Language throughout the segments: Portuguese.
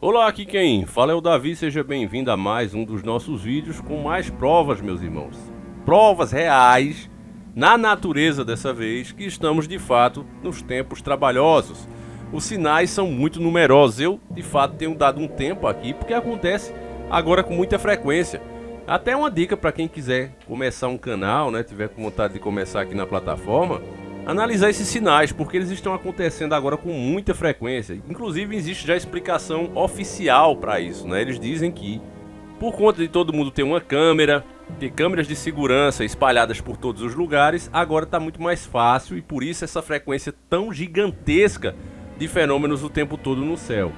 Olá, aqui quem fala é o Davi, seja bem-vindo a mais um dos nossos vídeos com mais provas, meus irmãos. Provas reais, na natureza dessa vez, que estamos de fato nos tempos trabalhosos. Os sinais são muito numerosos, eu de fato tenho dado um tempo aqui, porque acontece agora com muita frequência. Até uma dica para quem quiser começar um canal, né, tiver com vontade de começar aqui na plataforma, analisar esses sinais, porque eles estão acontecendo agora com muita frequência. Inclusive existe já explicação oficial para isso, né? Eles dizem que por conta de todo mundo ter uma câmera, ter câmeras de segurança espalhadas por todos os lugares, agora está muito mais fácil e por isso essa frequência tão gigantesca de fenômenos o tempo todo no céu.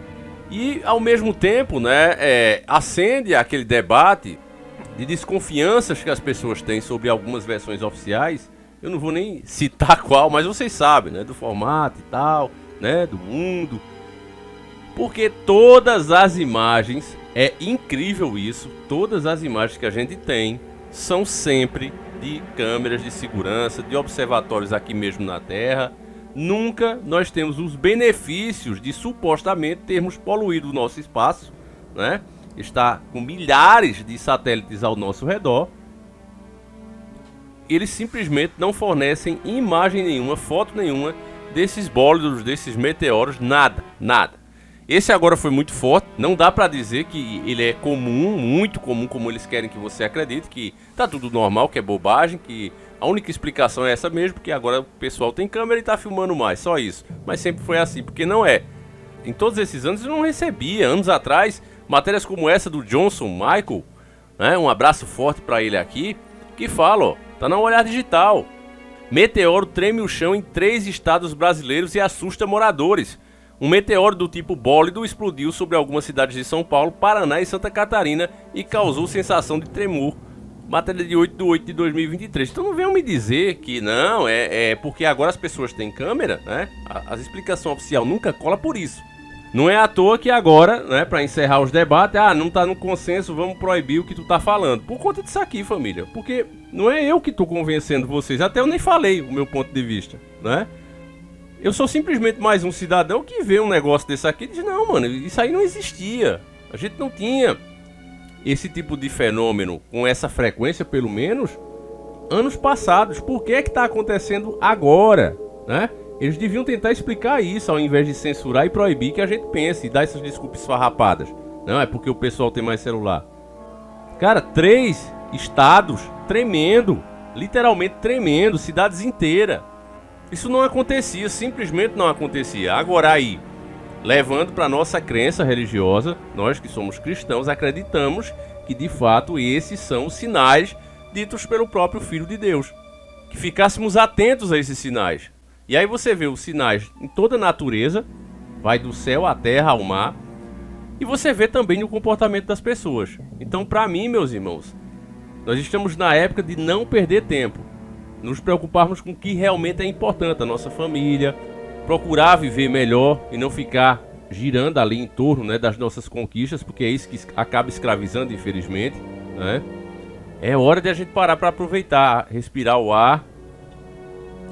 E ao mesmo tempo, né, acende aquele debate de desconfianças que as pessoas têm sobre algumas versões oficiais. Eu não vou nem citar qual, mas vocês sabem, né? Do formato e tal, né? Do mundo. Porque todas as imagens, é incrível isso, todas as imagens que a gente tem são sempre de câmeras de segurança, de observatórios aqui mesmo na Terra. Nunca nós temos os benefícios de supostamente termos poluído o nosso espaço, né? Está com milhares de satélites ao nosso redor. Eles simplesmente não fornecem imagem nenhuma, foto nenhuma desses bólidos, desses meteoros, nada. Esse agora foi muito forte, não dá pra dizer que ele é comum, muito comum, como eles querem que você acredite, que tá tudo normal, que é bobagem, que a única explicação é essa mesmo, porque agora o pessoal tem câmera e tá filmando mais, só isso. Mas sempre foi assim, porque não é. Em todos esses anos eu não recebia, anos atrás, matérias como essa do Johnson Michael, né, um abraço forte pra ele aqui, que fala, ó, tá na Olhar Digital. Meteoro treme o chão em 3 estados brasileiros e assusta moradores. Um meteoro do tipo bólido explodiu sobre algumas cidades de São Paulo, Paraná e Santa Catarina e causou sensação de tremor. Matéria de 8/8/2023. Então não venham me dizer que não, é porque agora as pessoas têm câmera, né? A explicação oficial nunca cola por isso. Não é à toa que agora, né, pra encerrar os debates, não tá no consenso, vamos proibir o que tu tá falando. Por conta disso aqui, família. Porque não é eu que tô convencendo vocês, até eu nem falei o meu ponto de vista, né? Eu sou simplesmente mais um cidadão que vê um negócio desse aqui e diz, não, mano, isso aí não existia. A gente não tinha esse tipo de fenômeno com essa frequência, pelo menos, anos passados. Por que é que tá acontecendo agora, né? Eles deviam tentar explicar isso ao invés de censurar e proibir que a gente pense e dar essas desculpas farrapadas. Não, é porque o pessoal tem mais celular. Cara, 3 estados tremendo, literalmente tremendo, cidades inteiras. Isso não acontecia, simplesmente não acontecia. Agora aí, levando para nossa crença religiosa, nós que somos cristãos acreditamos que de fato esses são os sinais ditos pelo próprio Filho de Deus. Que ficássemos atentos a esses sinais. E aí você vê os sinais em toda a natureza, vai do céu à terra, ao mar, e você vê também o comportamento das pessoas. Então, para mim, meus irmãos, nós estamos na época de não perder tempo, nos preocuparmos com o que realmente é importante, a nossa família, procurar viver melhor e não ficar girando ali em torno, né, das nossas conquistas, porque é isso que acaba escravizando, infelizmente, né? É hora de a gente parar para aproveitar, respirar o ar,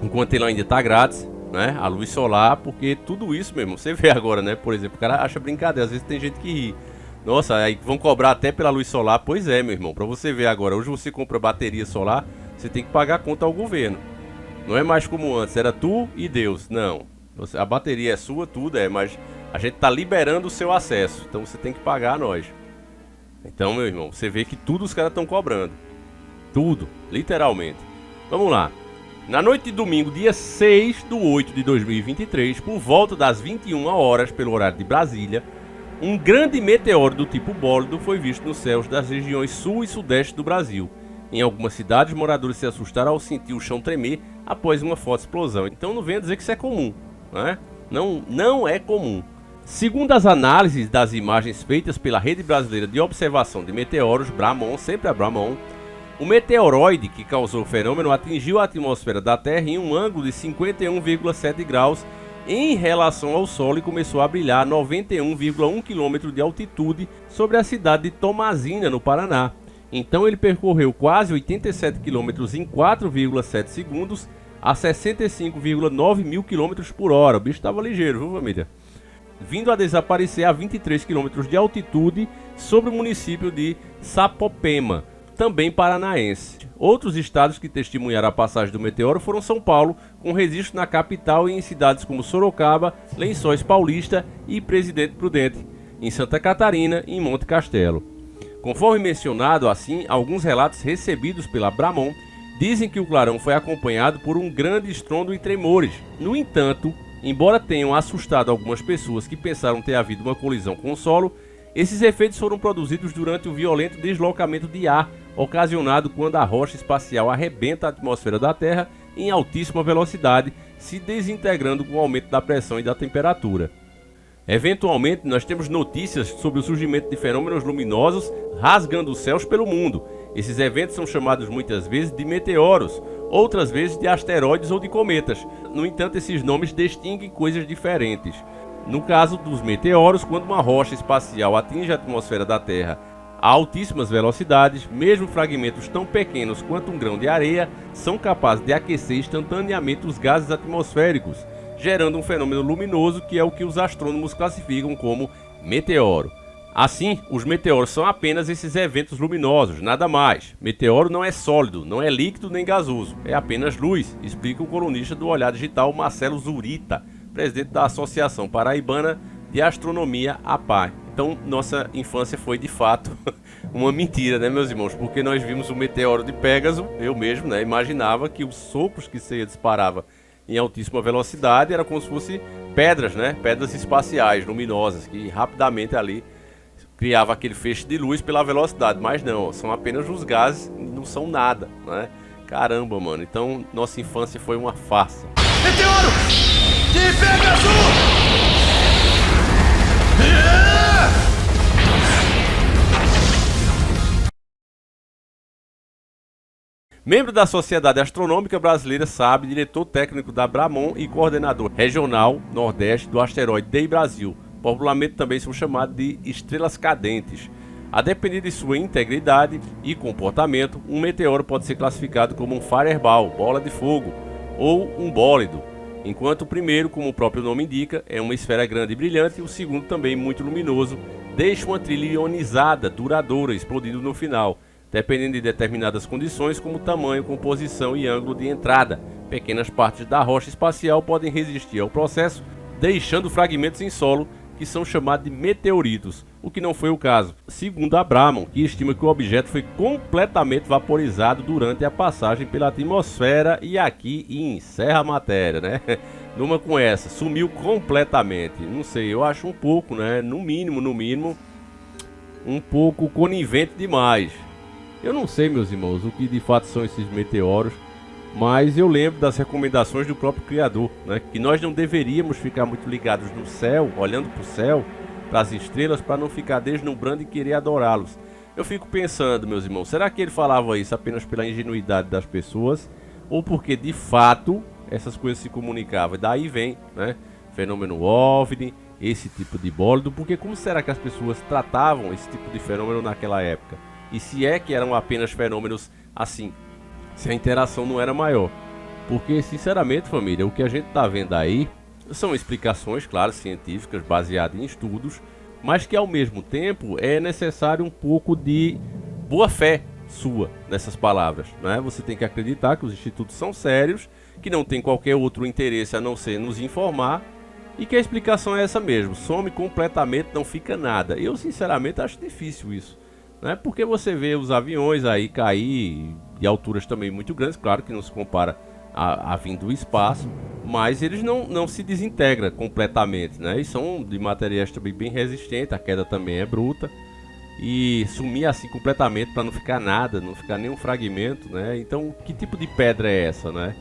enquanto ele ainda tá grátis, né? A luz solar, porque tudo isso mesmo, você vê agora, né? Por exemplo, o cara acha brincadeira, às vezes tem gente que ri. Nossa, aí vão cobrar até pela luz solar. Pois é, meu irmão, pra você ver agora, hoje você compra bateria solar, você tem que pagar a conta ao governo. Não é mais como antes, era tu e Deus, não. A bateria é sua, tudo mas a gente tá liberando o seu acesso, então você tem que pagar a nós. Então, meu irmão, você vê que tudo os caras estão cobrando. Tudo, literalmente. Vamos lá. Na noite de domingo, dia 6/8/2023, por volta das 21 horas, pelo horário de Brasília, um grande meteoro do tipo bólido foi visto nos céus das regiões sul e sudeste do Brasil. Em algumas cidades, moradores se assustaram ao sentir o chão tremer após uma forte explosão. Então não venha dizer que isso é comum, né? Não é comum. Segundo as análises das imagens feitas pela Rede Brasileira de Observação de Meteoros, BRAMON, sempre a BRAMON, o meteoroide que causou o fenômeno atingiu a atmosfera da Terra em um ângulo de 51,7 graus em relação ao Sol e começou a brilhar a 91,1 km de altitude sobre a cidade de Tomazina, no Paraná. Então ele percorreu quase 87 km em 4,7 segundos a 65,9 mil km por hora. O bicho estava ligeiro, viu, família? vindo a desaparecer a 23 km de altitude sobre o município de Sapopema, também paranaense. Outros estados que testemunharam a passagem do meteoro foram São Paulo, com registro na capital e em cidades como Sorocaba, Lençóis Paulista e Presidente Prudente, em Santa Catarina e em Monte Castelo. Conforme mencionado, assim, alguns relatos recebidos pela Bramon dizem que o clarão foi acompanhado por um grande estrondo e tremores. No entanto, embora tenham assustado algumas pessoas que pensaram ter havido uma colisão com o solo, esses efeitos foram produzidos durante o violento deslocamento de ar ocasionado quando a rocha espacial arrebenta a atmosfera da Terra em altíssima velocidade, se desintegrando com o aumento da pressão e da temperatura. Eventualmente, nós temos notícias sobre o surgimento de fenômenos luminosos rasgando os céus pelo mundo. Esses eventos são chamados muitas vezes de meteoros, outras vezes de asteroides ou de cometas. No entanto, esses nomes distinguem coisas diferentes. No caso dos meteoros, quando uma rocha espacial atinge a atmosfera da Terra a altíssimas velocidades, mesmo fragmentos tão pequenos quanto um grão de areia são capazes de aquecer instantaneamente os gases atmosféricos, gerando um fenômeno luminoso que é o que os astrônomos classificam como meteoro. Assim, os meteoros são apenas esses eventos luminosos, nada mais. Meteoro não é sólido, não é líquido nem gasoso, é apenas luz, explica o colunista do Olhar Digital Marcelo Zurita, presidente da Associação Paraibana de Astronomia, APAE. Então, nossa infância foi de fato uma mentira, né, meus irmãos? Porque nós vimos o meteoro de Pégaso, eu mesmo, né, imaginava que os sopros que você disparava em altíssima velocidade era como se fossem pedras, né, pedras espaciais luminosas que rapidamente ali criava aquele feixe de luz pela velocidade, mas não, são apenas os gases, não são nada, né? Caramba, mano, então nossa infância foi uma farsa. Meteoro de Pégaso! Membro da Sociedade Astronômica Brasileira, SAB, diretor técnico da Bramon e coordenador regional Nordeste do asteroide DEI Brasil, popularmente também são chamados de estrelas cadentes. A depender de sua integridade e comportamento, um meteoro pode ser classificado como um fireball, bola de fogo, ou um bólido, enquanto o primeiro, como o próprio nome indica, é uma esfera grande e brilhante, e o segundo, também muito luminoso, deixa uma trilha ionizada, duradoura, explodindo no final, dependendo de determinadas condições como tamanho, composição e ângulo de entrada. Pequenas partes da rocha espacial podem resistir ao processo, deixando fragmentos em solo, que são chamados de meteoritos, o que não foi o caso, segundo a Bramon, que estima que o objeto foi completamente vaporizado durante a passagem pela atmosfera, e aqui encerra a matéria, né? Numa com essa, sumiu completamente. Não sei, eu acho um pouco, né? No mínimo, um pouco conivente demais. Eu não sei, meus irmãos, o que de fato são esses meteoros, mas eu lembro das recomendações do próprio Criador, né? Que nós não deveríamos ficar muito ligados no céu, olhando para o céu, para as estrelas, para não ficar deslumbrando e querer adorá-los. Eu fico pensando, meus irmãos, será que ele falava isso apenas pela ingenuidade das pessoas, ou porque de fato essas coisas se comunicavam? Daí vem, né, fenômeno OVNI, esse tipo de bólido, porque como será que as pessoas tratavam esse tipo de fenômeno naquela época? E se é que eram apenas fenômenos assim, se a interação não era maior? Porque, sinceramente, família, o que a gente está vendo aí são explicações, claro, científicas, baseadas em estudos, mas que ao mesmo tempo é necessário um pouco de boa fé sua nessas palavras, né? Você tem que acreditar que os institutos são sérios, que não tem qualquer outro interesse a não ser nos informar, e que a explicação é essa mesmo, some completamente, não fica nada. Eu, sinceramente, acho difícil isso, né? Porque você vê os aviões aí cair de alturas também muito grandes, claro que não se compara a vindo do espaço, mas eles não se desintegram completamente, né? E são de materiais também bem resistentes, a queda também é bruta, e sumir assim completamente para não ficar nada, não ficar nenhum fragmento, né? Então, que tipo de pedra é essa, né?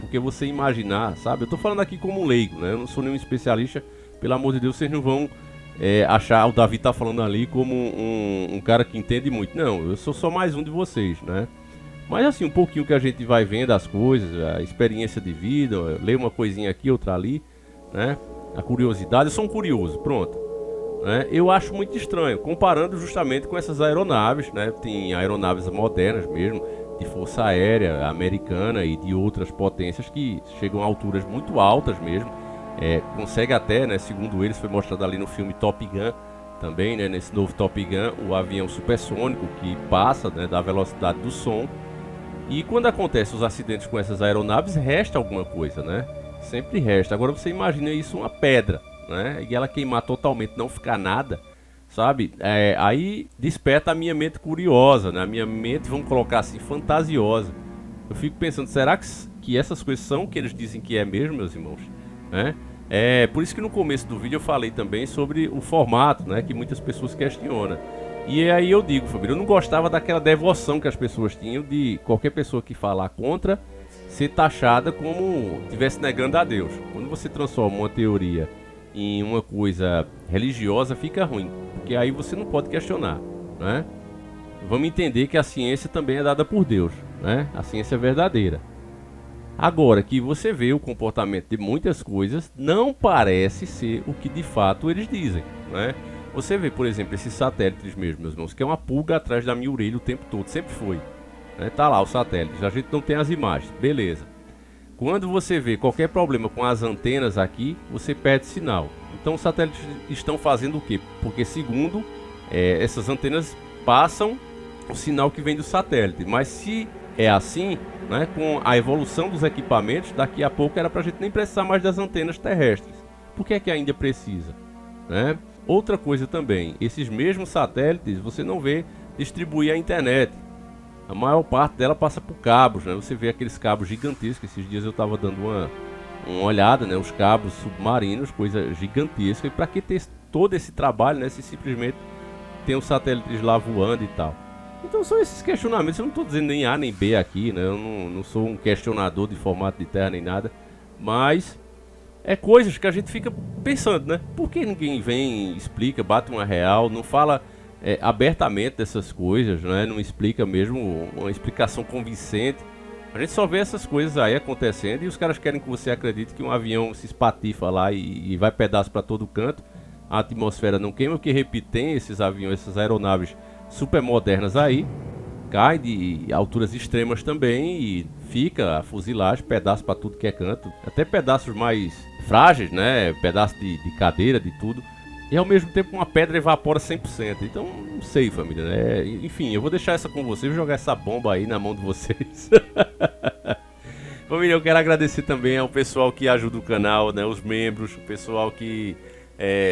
Porque você imaginar, sabe? Eu tô falando aqui como um leigo, né? Eu não sou nenhum especialista, pelo amor de Deus, vocês não vão achar, o Davi tá falando ali como um cara que entende muito. Não, eu sou só mais um de vocês, né? Mas assim, um pouquinho que a gente vai vendo as coisas, a experiência de vida, ler uma coisinha aqui, outra ali, né? A curiosidade, eu sou um curioso, pronto. Né? Eu acho muito estranho, comparando justamente com essas aeronaves, né? Tem aeronaves modernas mesmo, de força aérea americana e de outras potências que chegam a alturas muito altas mesmo, consegue até, né, segundo eles, foi mostrado ali no filme Top Gun também, né, nesse novo Top Gun, o avião supersônico que passa, né, da velocidade do som. E quando acontecem os acidentes com essas aeronaves, resta alguma coisa, né? Sempre resta. Agora você imagina isso uma pedra, né? E ela queimar totalmente, não ficar nada, sabe? Aí desperta a minha mente curiosa, né? A minha mente, vamos colocar assim, fantasiosa. Eu fico pensando, será que essas coisas são o que eles dizem que é mesmo, meus irmãos? Né? Por isso que no começo do vídeo eu falei também sobre o formato, né? Que muitas pessoas questionam. E aí eu digo, família, eu não gostava daquela devoção que as pessoas tinham de qualquer pessoa que falar contra ser taxada como estivesse negando a Deus. Quando você transforma uma teoria em uma coisa religiosa, fica ruim, porque aí você não pode questionar, né? Vamos entender que a ciência também é dada por Deus, né? A ciência é verdadeira. Agora que você vê o comportamento de muitas coisas, não parece ser o que de fato eles dizem, né? Você vê, por exemplo, esses satélites mesmo, meus irmãos, que é uma pulga atrás da minha orelha o tempo todo, sempre foi, né? Tá lá os satélites, a gente não tem as imagens, beleza. Quando você vê qualquer problema com as antenas aqui, você perde sinal. Então os satélites estão fazendo o quê? Porque segundo essas antenas passam o sinal que vem do satélite. Mas se é assim, né, com a evolução dos equipamentos, daqui a pouco era pra gente nem precisar mais das antenas terrestres. Por que é que ainda precisa, né? Outra coisa também, esses mesmos satélites você não vê distribuir a internet. A maior parte dela passa por cabos, né? Você vê aqueles cabos gigantescos. Esses dias eu estava dando uma olhada, né? Os cabos submarinos, coisa gigantesca. E para que ter todo esse trabalho, né? Se simplesmente tem os satélites lá voando e tal. Então são esses questionamentos. Eu não estou dizendo nem A nem B aqui, né? Eu não sou um questionador de formato de terra nem nada. Mas é coisas que a gente fica pensando, né? Por que ninguém vem, explica, bate uma real, não fala abertamente dessas coisas, né? Não explica mesmo uma explicação convincente. A gente só vê essas coisas aí acontecendo e os caras querem que você acredite que um avião se espatifa lá e vai pedaço para todo canto. A atmosfera não queima, porque repito, tem esses aviões, essas aeronaves super modernas aí, cai de alturas extremas também e fica a fuzilagem, pedaço para tudo que é canto, até pedaços mais frágeis, né? Pedaço de cadeira, de tudo. E ao mesmo tempo uma pedra evapora 100%. Então, não sei, família, né? Enfim, eu vou deixar essa com vocês, vou jogar essa bomba aí na mão de vocês. Família, eu quero agradecer também ao pessoal que ajuda o canal, né? Os membros, o pessoal que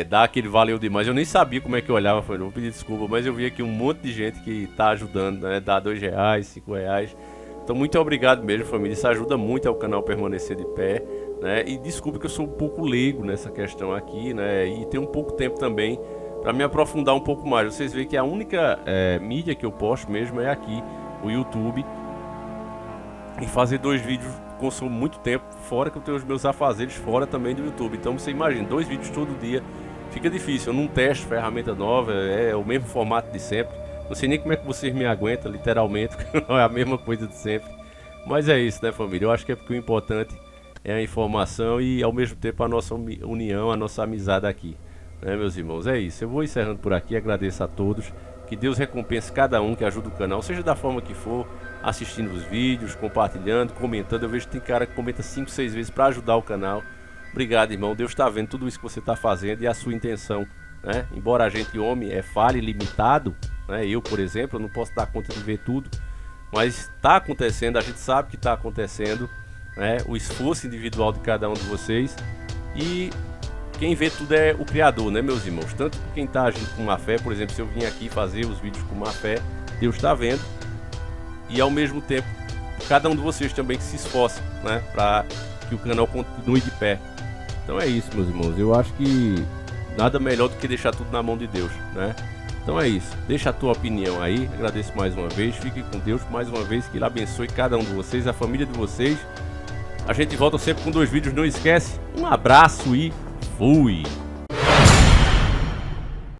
dá aquele valeu demais. Eu nem sabia como é que eu olhava, família, vou pedir desculpa, mas eu vi aqui um monte de gente que tá ajudando, né? Dá R$2, R$5. Então, muito obrigado mesmo, família. Isso ajuda muito ao canal permanecer de pé, né? E desculpe que eu sou um pouco leigo nessa questão aqui, né? E tem um pouco tempo também para me aprofundar um pouco mais. Vocês veem que a única mídia que eu posto mesmo é aqui, o YouTube. E fazer 2 vídeos consome muito tempo, fora que eu tenho os meus afazeres fora também do YouTube. Então você imagina, 2 vídeos todo dia fica difícil. Eu não testo ferramenta nova, é o mesmo formato de sempre. Não sei nem como é que vocês me aguentam, literalmente, não é a mesma coisa de sempre. Mas é isso, né, família? Eu acho que é porque o importante é a informação e ao mesmo tempo a nossa união, a nossa amizade aqui, né, meus irmãos? É isso, eu vou encerrando por aqui, agradeço a todos, que Deus recompense cada um que ajuda o canal, seja da forma que for, assistindo os vídeos, compartilhando, comentando. Eu vejo que tem cara que comenta 5, 6 vezes para ajudar o canal. Obrigado, irmão, Deus está vendo tudo isso que você está fazendo e a sua intenção, né? Embora a gente, homem, falhe limitado, né? Eu, por exemplo, eu não posso dar conta de ver tudo, mas está acontecendo, a gente sabe que está acontecendo, né? O esforço individual de cada um de vocês, e quem vê tudo é o Criador, né, meus irmãos? Tanto quem está agindo com má fé, por exemplo, se eu vim aqui fazer os vídeos com má fé, Deus está vendo, e ao mesmo tempo cada um de vocês também que se esforça, né, para que o canal continue de pé. Então é isso, meus irmãos, eu acho que nada melhor do que deixar tudo na mão de Deus, né? Então é isso, deixa a tua opinião aí, agradeço mais uma vez, fique com Deus mais uma vez, que Ele abençoe cada um de vocês, a família de vocês. A gente volta sempre com 2 vídeos, não esquece, um abraço e fui!